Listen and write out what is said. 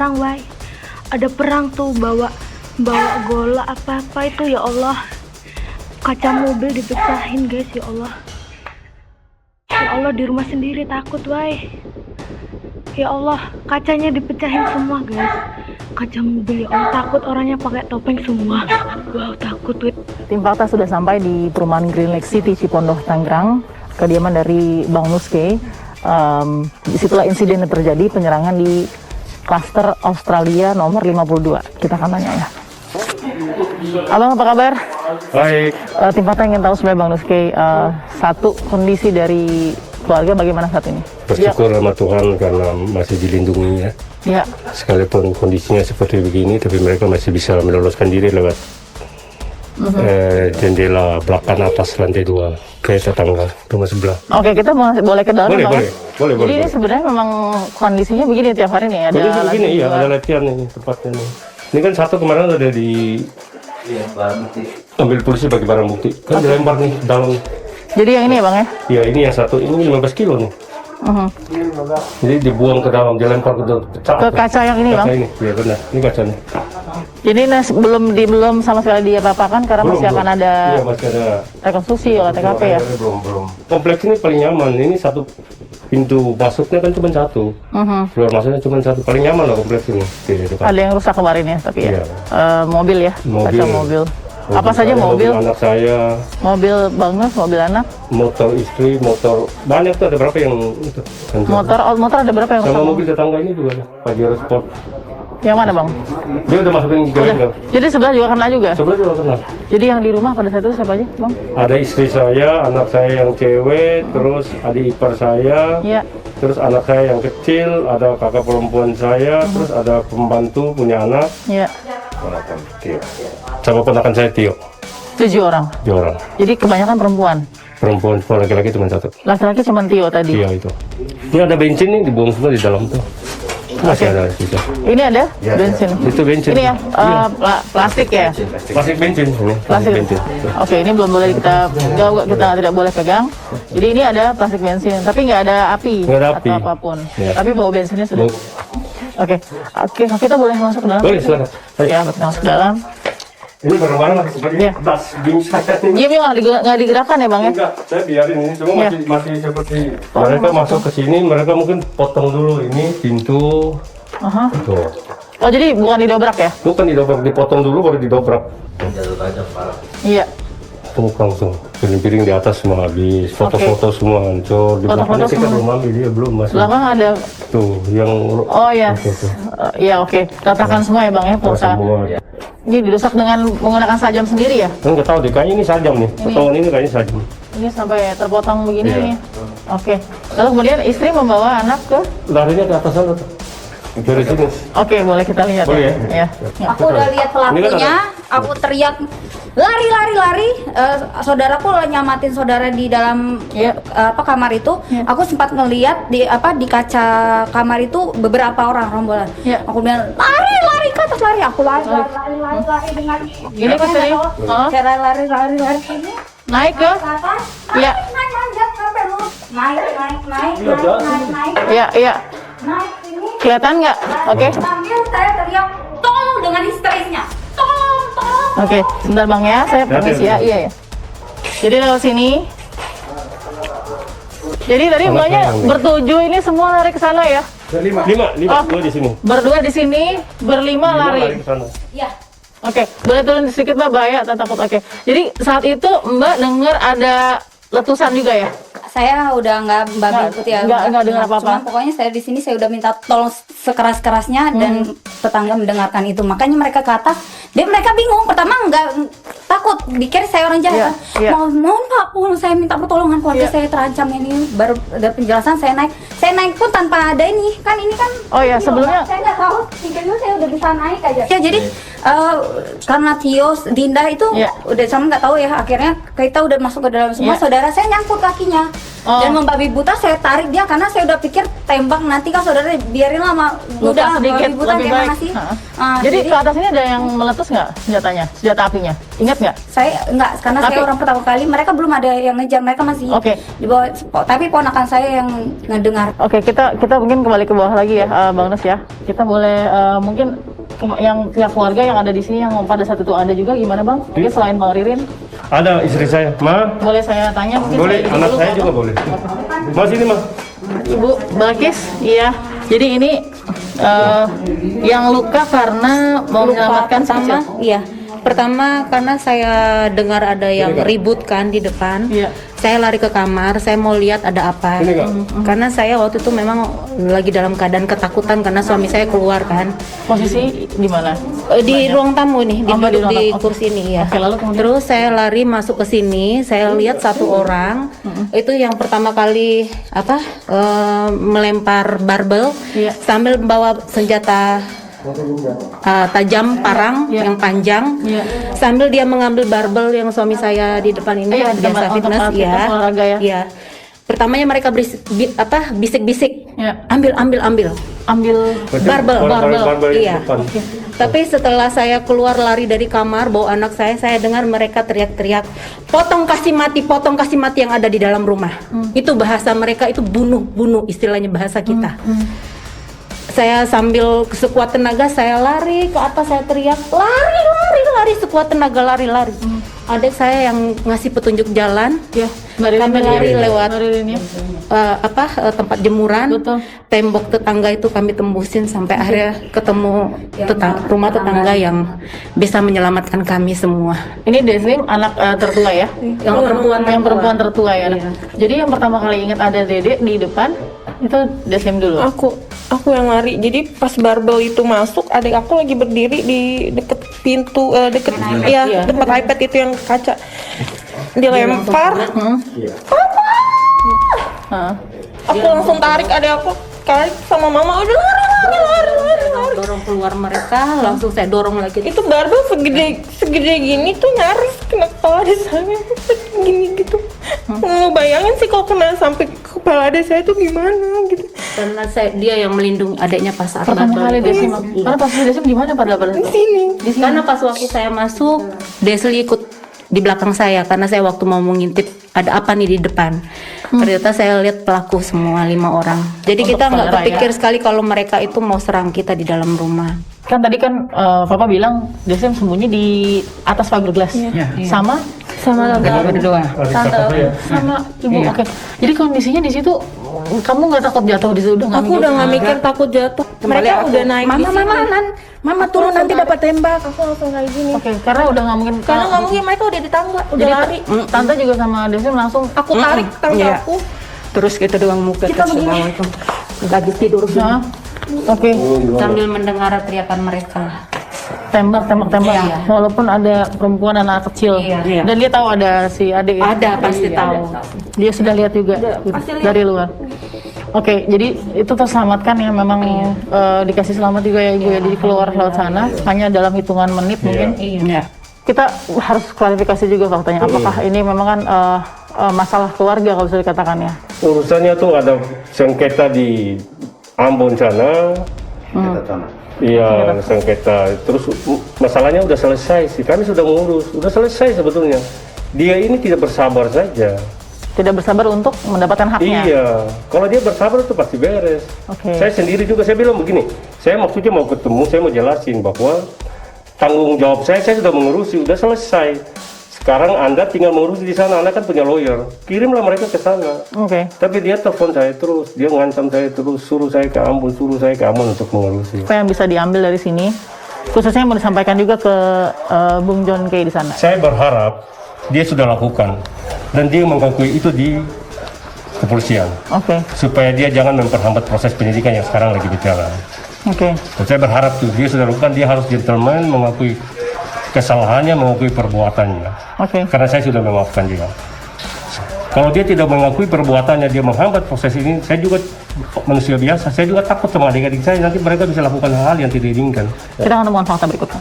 perang, Wai. Ada perang tuh, bawa gola apa-apa itu, ya Allah. Kaca mobil dipecahin, guys, ya Allah. Ya Allah, di rumah sendiri takut, Wai. Ya Allah, kacanya dipecahin semua, guys. Kaca mobil, ya Allah, takut, orangnya pakai topeng semua. Wow, takut, Wai. Tim Fakta sudah sampai di perumahan Green Lake City, Cipondoh, Tangerang, kediaman dari Bang Nuske. Disitulah insiden yang terjadi, penyerangan di klaster Australia nomor 52. Kita akan tanya ya. Abang, apa kabar? Baik. Tim Fakta ingin tahu sebenarnya Bang Nuske, satu kondisi dari keluarga bagaimana saat ini? Bersyukur sama Tuhan karena masih dilindungi ya. Ya. Sekalipun kondisinya seperti begini, tapi mereka masih bisa meloloskan diri lewat jendela belakang atas lantai 2 ke tetangga rumah sebelah. Oke, kita boleh ke dalam, Boleh, Bang? boleh. Jadi ini sebenarnya memang kondisinya begini tiap hari nih, ada Jadi begini, lantai iya, dua. ada latihan nih tempatnya nih. Ini kan satu kemarin ada di ambil polisi bagi barang bukti. Kan dilempar nih dalam. Jadi yang ini ya, Bang ya? Ya ini yang satu, ini 15 kilo nih. Jadi dibuang ke dalam, dilempar ke pecah. Ke kaca yang ini, Bang? Kaca ini, ya benar. Ini kacanya. Jadi belum sama sekali diapa-apakan karena masih akan ada Iya, masih ada rekonstruksi oleh TKP ya. Belum. Kompleks ini paling nyaman. Ini satu pintu masuknya kan cuma satu. Keluar masuknya cuma satu. Paling nyaman lah kompleks ini. Ada yang rusak kemarin ya, tapi ya. Iya. Mobil ya, kaca mobil. Apa saja saya, mobil? anak saya, Mobil Bang Nus, mobil anak, motor istri, motor banyak tuh, ada berapa yang itu? motor ada berapa yang rusak? Sama mobil tetangga ini juga ada. Pajero Sport. Yang mana, Bang? Dia udah masukin garis kan? Jadi sebelah juga kena juga. Sebelah juga kenal. Jadi yang di rumah pada saat itu siapa aja, Bang? Ada istri saya, anak saya yang cewek, terus adik ipar saya, Iya. terus anak saya yang kecil, ada kakak perempuan saya, terus ada pembantu punya anak, Iya. ponakan Tio. Sama ponakan saya Tio, 7 orang. 2 orang. Jadi kebanyakan perempuan. Perempuan semua, laki-laki cuma 1. Laki-laki cuma Tio tadi. Tio itu. Ini ada bensin nih, dibuang semua di dalam tuh. Masih ada sisa. Ini ada bensin. Itu bensin. Ini ya, plastik ya. Plastik bensin ini. Plastik. bensin. Oke, ini belum boleh kita tidak boleh pegang. Jadi ini ada plastik bensin, tapi nggak ada api Nggak ada api. atau apapun. Ya. Tapi bau bensinnya sudah. Oke, kita boleh masuk ke dalam. Boleh, silakan. Ya, kita masuk ke dalam. Ini barang-barang lah seperti Iya. tas bin saya ini. Ini nggak digerakkan ya, Bang ya? Enggak, saya biarin ini semua Iya. masih seperti mereka masuk ke sini, mereka mungkin potong dulu ini pintu. Aha. Tuh. Oh, jadi bukan didobrak ya? Bukan didobrak, dipotong dulu baru didobrak. Iya. Tuh langsung piring-piring di atas semua habis, foto-foto semua hancur. Di belakangnya kita belum ambil, dia belum masih. Belakang ada. Tuh, yang Oh ya. Iya, oke. Ratakan semua ya, Bang ya, pulsa. semua. Ini dirusak dengan menggunakan sajam sendiri ya? Kan nggak tahu deh, kayaknya ini sajam nih. Potongan ini kayaknya sajam. Ini sampai terpotong begini Iya. nih. Oke. Lalu kemudian istri membawa anak ke. Larinya ke atas sana tuh. Dari sini. Oke, boleh kita lihat Boleh ya. Ya. Aku udah lihat pelakunya, aku teriak lari. Saudaraku nyamatin saudara di dalam kamar itu. Aku sempat ngeliat di kaca kamar itu beberapa orang rombolan. Ya. Aku bilang lari ke atas lari. Aku lari dengan Gini ke sini. cara lari ini Naik ke. ke atas. Iya. Naik manjat sampai lurus. Naik. Iya. Naik ini. Kelihatan nggak? Oke. Sambil saya teriak tolong dengan histerisnya. Tolong. Oke, sebentar Bang ya, saya permisi ya. Iya ya. Jadi lewat sini. Jadi tadi mbaknya bertujuh ini semua lari ke sana ya? Lima, Oh. dua di sini. Berdua di sini, berlima lari. ke sana. Iya. Oke, boleh turun sedikit Mbak, bahaya atau takut? Oke. Jadi saat itu Mbak dengar ada letusan juga ya? Saya udah nggak ikut ya. nggak dengar apa-apa. Cuma pokoknya saya di sini saya udah minta tolong sekeras-kerasnya dan tetangga mendengarkan itu. Makanya mereka ke atas. Dan mereka bingung. Pertama nggak takut, dikira saya orang jahat. Iya. Mohon Pak, saya minta pertolongan keluarga saya terancam ini. Baru ada penjelasan saya naik. Saya naik pun tanpa ada ini. Kan ini kan. Oh ya, sebelumnya Saya nggak tahu. Tiga-tiga saya udah bisa naik aja. Ya jadi karena Tio, Dinda itu Iya. udah sama nggak tahu ya. Akhirnya kita udah masuk ke dalam semua. Iya. Saudara saya nyangkut kakinya. dan membabi buta. Saya tarik dia karena saya udah pikir tembak nanti kan saudara, biarin lama Luka udah sedikit, babi buta lebih gimana baik. sih. Jadi ke atas ini ada yang meletus nggak senjatanya, senjata apinya? Ingat nggak? saya enggak, karena Tapi- saya orang pertama kali, mereka belum ada yang ngejar, mereka masih Oke. di bawah, tapi ponakan saya yang ngedengar. Oke, kita mungkin kembali ke bawah lagi ya, Bang Nus ya. Kita boleh mungkin yang pihak keluarga yang ada di sini yang pada saat itu ada juga gimana Bang? Mungkin selain Bang Ririn, Ada istri saya, Ma. boleh saya tanya mungkin? Boleh, saya anak dulu, saya Pak. juga boleh. Mas ini Mas. Ibu Balkis, iya. Jadi ini yang luka karena mau menyelamatkan si pertama, kecil. iya. Pertama karena saya dengar ada yang ribut kan di depan. Iya. Saya lari ke kamar, saya mau lihat ada apa. Ini Kak. Karena saya waktu itu memang lagi dalam keadaan ketakutan karena suami saya keluar kan. Posisi di mana? Di ruang tamu nih, Oh, Mbak, di duduk ruang di tamu. kursi ini ya. Oke, lalu kemudian? Terus saya lari masuk ke sini, saya lihat satu orang. Itu yang pertama kali melempar barbel Iya. sambil membawa senjata tajam parang Iya. yang panjang. Iya. Sambil dia mengambil barbel yang suami saya di depan ini Iya, biasa tempat- fitness tempat ya. fitness olahraga ya. Iya. Pertamanya mereka bisik-bisik. Iya. Ambil. Ambil Barbel. di Iya. depan. Tapi setelah saya keluar lari dari kamar bawa anak saya dengar mereka teriak-teriak, potong kasih mati yang ada di dalam rumah. Itu bahasa mereka, itu bunuh, istilahnya bahasa kita. Saya sambil sekuat tenaga saya lari ke atas, saya teriak, lari sekuat tenaga lari. Adik saya yang ngasih petunjuk jalan. Ya, Mbak Ririn Kami tadi lari ya? lewat Mbak Ririn ya. tempat jemuran. Betul. Tembok tetangga itu kami tembusin sampai akhirnya ketemu rumah tetangga yang bisa menyelamatkan kami semua. Ini Deslim anak tertua ya? Yang perempuan tertua ya. Iya. Jadi yang pertama kali ingat ada Dede di depan itu Deslim dulu. Aku yang lari. Jadi pas barbel itu masuk, adik aku lagi berdiri di deket pintu, Iya. tempat iPad itu yang kaca. Dilempar. Hah. Aku langsung tarik adik aku, tarik sama mama, udah lari. Dorong keluar mereka, langsung saya dorong lagi. Itu barbel segede gini tuh nyaris kena kepala adik saya, gini gitu. Mau bayangin sih kalau kena sampai kepala adik saya tuh gimana gitu. Karena dia yang melindungi adiknya pas saat Pertama barbel kali itu. Deslim. Karena pas Deslim di mana pada Di sini. Karena pas waktu saya masuk, Desli ikut di belakang saya karena saya waktu mau mengintip ada apa nih di depan. Ternyata saya lihat pelaku semua 5 orang. Jadi Untuk kita nggak saudara, kepikir ya? sekali kalau mereka itu mau serang kita di dalam rumah. Kan tadi kan Papa bilang Deslim sembunyi di atas fiberglass. Sama Berdua. tante sama ibu. Oke. Jadi kondisinya di situ kamu nggak takut jatuh di situ udah nggak Aku mikir? udah nggak mikir takut jatuh. Mereka udah naik di sini. Mama turun nanti dapat tembak. Aku langsung kayak gini. Oke, karena udah nggak mungkin. Karena nggak mungkin mereka udah di tangga, udah Jadi lari. tante juga sama Deslim langsung. Aku tarik tangga Iya. aku. Terus kita doang muka Kita begini. lagi tidur Nah, oke. sambil mendengar teriakan mereka. Tembak. Iya. Walaupun ada perempuan dan anak kecil. Iya. Dan dia tahu ada si adik. ya? Ada pasti tahu. Dia sudah lihat juga dari luar. Oke, jadi itu terselamatkan ya memang dikasih selamat juga ya ibu ya. Jadi keluar laut sana hanya dalam hitungan menit mungkin. Iya. Kita harus klarifikasi juga faktanya. Apakah ini memang kan masalah keluarga kalau bisa dikatakan ya? Urusannya tuh ada sengketa di Ambon sana. Iya, sengketa. Terus masalahnya udah selesai sih. Kami sudah mengurus, udah selesai sebetulnya. Dia ini tidak bersabar saja. Tidak bersabar untuk mendapatkan haknya. Iya, kalau dia bersabar itu pasti beres. Oke. Saya sendiri juga saya bilang begini, saya maksudnya mau ketemu, saya mau jelasin bahwa tanggung jawab saya sudah mengurusi, udah selesai. Sekarang Anda tinggal mengurusi di sana, Anda kan punya lawyer, kirimlah mereka ke sana. Oke. Tapi dia telepon saya terus, dia ngancam saya terus, suruh saya ke Ambon untuk mengurusi. Apa yang bisa diambil dari sini? Khususnya yang mau disampaikan juga ke Bung John Kay di sana. Saya berharap dia sudah lakukan dan dia mengakui itu di kepolisian Oke. supaya dia jangan memperhambat proses penyidikan yang sekarang lagi berjalan. Oke. Dan saya berharap tuh dia sudah lakukan, dia harus gentleman, mengakui kesalahannya, mengakui perbuatannya. Oke. Karena saya sudah memaafkan dia. Kalau dia tidak mengakui perbuatannya, dia menghambat proses ini, saya juga manusia biasa, saya juga takut sama adik-adik saya, nanti mereka bisa lakukan hal-hal yang tidak diinginkan. Kita akan temukan fakta berikutnya.